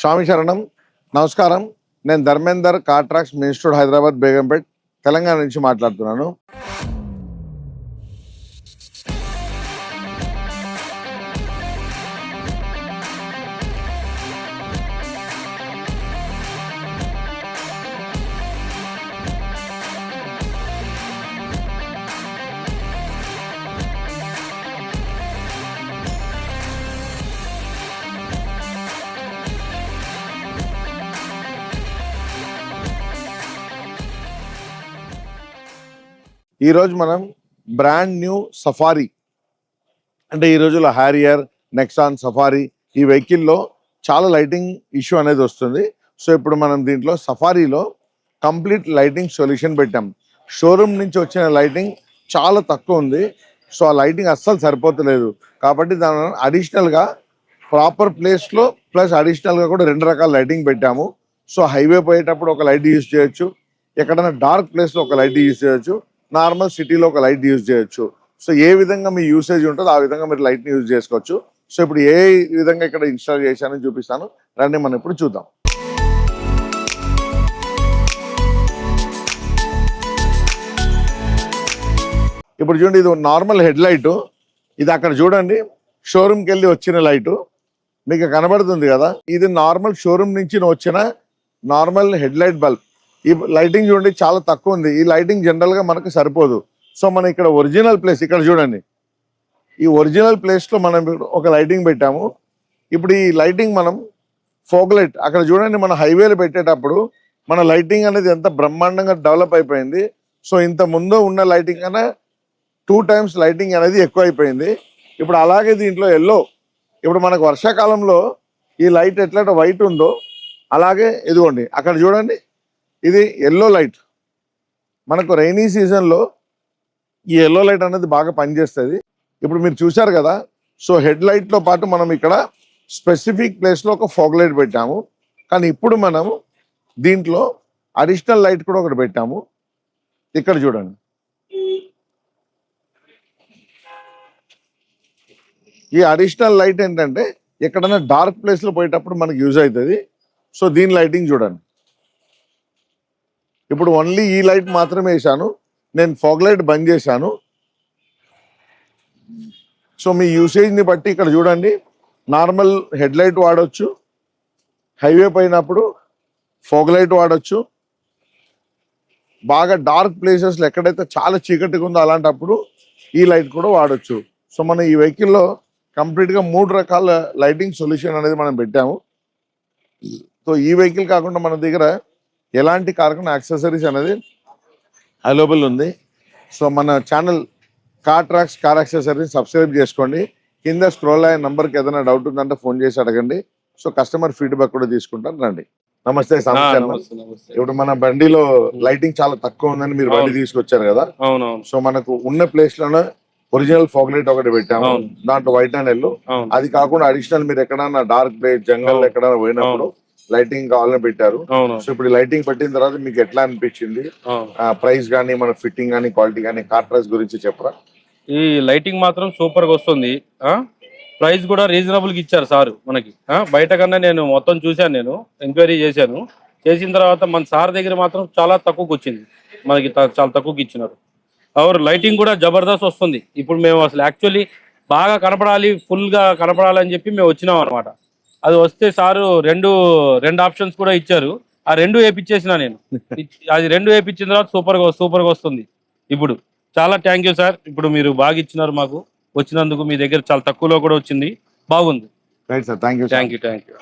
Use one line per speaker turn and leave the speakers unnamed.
స్వామి శరణం. నమస్కారం. నేను ధర్మేందర్ కాట్రాక్స్ మెయిన్ స్టోర్ హైదరాబాద్ బేగంపేట్ తెలంగాణ నుంచి మాట్లాడుతున్నాను. ఈరోజు మనం బ్రాండ్ న్యూ సఫారీ అంటే ఈ రోజుల్లో హ్యారియర్, నెక్సాన్, సఫారీ ఈ వెహికల్లో చాలా లైటింగ్ ఇష్యూ అనేది వస్తుంది. సో ఇప్పుడు మనం దీంట్లో సఫారీలో కంప్లీట్ లైటింగ్ సొల్యూషన్ పెట్టాం. షోరూమ్ నుంచి వచ్చిన లైటింగ్ చాలా తక్కువ ఉంది. సో ఆ లైటింగ్ అస్సలు సరిపోతలేదు. కాబట్టి దాని అడిషనల్గా ప్రాపర్ ప్లేస్లో ప్లస్ అడిషనల్గా కూడా 2 రకాల లైటింగ్ పెట్టాము. సో హైవే పోయేటప్పుడు ఒక లైట్ యూజ్ చేయొచ్చు, ఎక్కడైనా డార్క్ ప్లేస్లో ఒక లైట్ యూజ్ చేయొచ్చు, నార్మల్ సిటీలో ఒక లైట్ యూజ్ చేయొచ్చు. సో ఏ విధంగా మీ యూసేజ్ ఉంటుందో ఆ విధంగా మీరు లైట్ని యూజ్ చేసుకోవచ్చు. సో ఇప్పుడు ఏ విధంగా ఇక్కడ ఇన్స్టాల్ చేశానని చూపిస్తాను, రండి మనం ఇప్పుడు చూద్దాం. ఇప్పుడు చూడండి, ఇది నార్మల్ హెడ్ లైట్. ఇది అక్కడ చూడండి, షోరూమ్కి వెళ్ళి వచ్చిన లైటు మీకు కనబడుతుంది కదా. ఇది నార్మల్ షోరూమ్ నుంచి వచ్చిన నార్మల్ హెడ్ లైట్ బల్బ్. ఈ లైటింగ్ చూడండి చాలా తక్కువ ఉంది. ఈ లైటింగ్ జనరల్గా మనకు సరిపోదు. సో మనం ఇక్కడ ఒరిజినల్ ప్లేస్ ఇక్కడ చూడండి, ఈ ఒరిజినల్ ప్లేస్లో మనం ఒక లైటింగ్ పెట్టాము. ఇప్పుడు ఈ లైటింగ్ మనం ఫోగ్ లైట్ అక్కడ చూడండి, మన హైవేలో పెట్టేటప్పుడు మన లైటింగ్ అనేది ఎంత బ్రహ్మాండంగా డెవలప్ అయిపోయింది. సో ఇంత ముందు ఉన్న లైటింగ్ కన్నా 2 times లైటింగ్ అనేది ఎక్కువ అయిపోయింది. ఇప్పుడు అలాగే దీంట్లో ఎల్లో, ఇప్పుడు మనకు వర్షాకాలంలో ఈ లైట్ ఎట్లా వైట్ ఉందో అలాగే ఇదిగోండి అక్కడ చూడండి, ఇది ఎల్లో లైట్. మనకు రైనీ సీజన్లో ఈ ఎల్లో లైట్ అనేది బాగా పనిచేస్తుంది. ఇప్పుడు మీరు చూశారు కదా. సో హెడ్ లైట్తో పాటు మనం ఇక్కడ స్పెసిఫిక్ ప్లేస్లో ఒక ఫాగ్ లైట్ పెట్టాము. కానీ ఇప్పుడు మనము దీంట్లో అడిషనల్ లైట్ కూడా ఒకటి పెట్టాము. ఇక్కడ చూడండి, ఈ అడిషనల్ లైట్ ఏంటంటే ఎక్కడైనా డార్క్ ప్లేస్లో పోయేటప్పుడు మనకు యూజ్ అవుతుంది. సో దీని లైటింగ్ చూడండి, ఇప్పుడు ఓన్లీ ఈ లైట్ మాత్రమే వేసాను, నేను ఫాగ్ లైట్ బంద్ చేశాను. సో మీ యూసేజ్ని బట్టి ఇక్కడ చూడండి, నార్మల్ హెడ్ లైట్ వాడచ్చు, హైవే పోయినప్పుడు ఫాగ్ లైట్ వాడచ్చు, బాగా డార్క్ ప్లేసెస్లో ఎక్కడైతే చాలా చీకటిగా ఉందో అలాంటప్పుడు ఈ లైట్ కూడా వాడచ్చు. సో మనం ఈ వెహికల్లో కంప్లీట్గా 3 రకాల లైటింగ్ సొల్యూషన్ అనేది మనం పెట్టాము. సో ఈ వెహికల్ కాకుండా మన దగ్గర ఎలాంటి కార్కన్ యాక్సెసరీస్ అనేది అవైలబుల్ ఉంది. సో మన ఛానల్ కాట్రాక్స్ కార్ యాక్సెసరీస్ సబ్స్క్రైబ్ చేసుకోండి. కింద స్క్రోల్ అయ్యే నెంబర్కి ఏదైనా డౌట్ ఉందంటే ఫోన్ చేసి అడగండి. సో కస్టమర్ ఫీడ్బ్యాక్ కూడా తీసుకుంటాను, రండి. నమస్తే. ఇప్పుడు మన బండిలో లైటింగ్ చాలా తక్కువ ఉందని మీరు బండి తీసుకొచ్చారు కదా. సో మనకు ఉన్న ప్లేస్ లోనే ఒరిజినల్ ఫాగ్ లైట్ ఒకటి పెట్టాము, దాంట్లో వైట్ అండ్ ఎల్లో. అది కాకుండా అడిషనల్ మీరు ఎక్కడన్నా డార్క్ ప్లేస్ జంగల్ ఎక్కడైనా పోయినప్పుడు లైటింగ్ కావాలని పెట్టారు. సో ఇప్పుడు లైటింగ్ పెట్టిన తర్వాత మీకు ఎట్లా అనిపించింది, ప్రైస్ గానీ మన ఫిట్టింగ్ గానీ క్వాలిటీ గానీ కాట్రాక్స్ గురించి చెప్పరా?
ఈ లైటింగ్ మాత్రం సూపర్ గా వస్తుంది. ప్రైస్ కూడా రీజనబుల్ గా ఇచ్చారు సార్ మనకి. బయట కన్నా నేను మొత్తం చూశాను, నేను ఎంక్వైరీ చేశాను. చేసిన తర్వాత మన సార్ దగ్గర మాత్రం చాలా తక్కువకి వచ్చింది, మనకి చాలా తక్కువకి ఇచ్చినారు. అవర్ లైటింగ్ కూడా జబర్దస్త్ వస్తుంది. ఇప్పుడు మేము అసలు యాక్చువల్లీ బాగా కనపడాలి, ఫుల్ గా కనపడాలి అని చెప్పి మేము వచ్చినాం అనమాట. అది వస్తే సారు రెండు ఆప్షన్స్ కూడా ఇచ్చారు. ఆ 2 వేయించేసిన నేను. అది 2 వేయించిన తర్వాత సూపర్ గా వస్తుంది. ఇప్పుడు చాలా థ్యాంక్ యూ సార్. ఇప్పుడు మీరు బాగా ఇచ్చినారు మాకు. వచ్చినందుకు మీ దగ్గర చాలా తక్కువలో కూడా వచ్చింది, బాగుంది.
Right sir, thank you.
Thank you.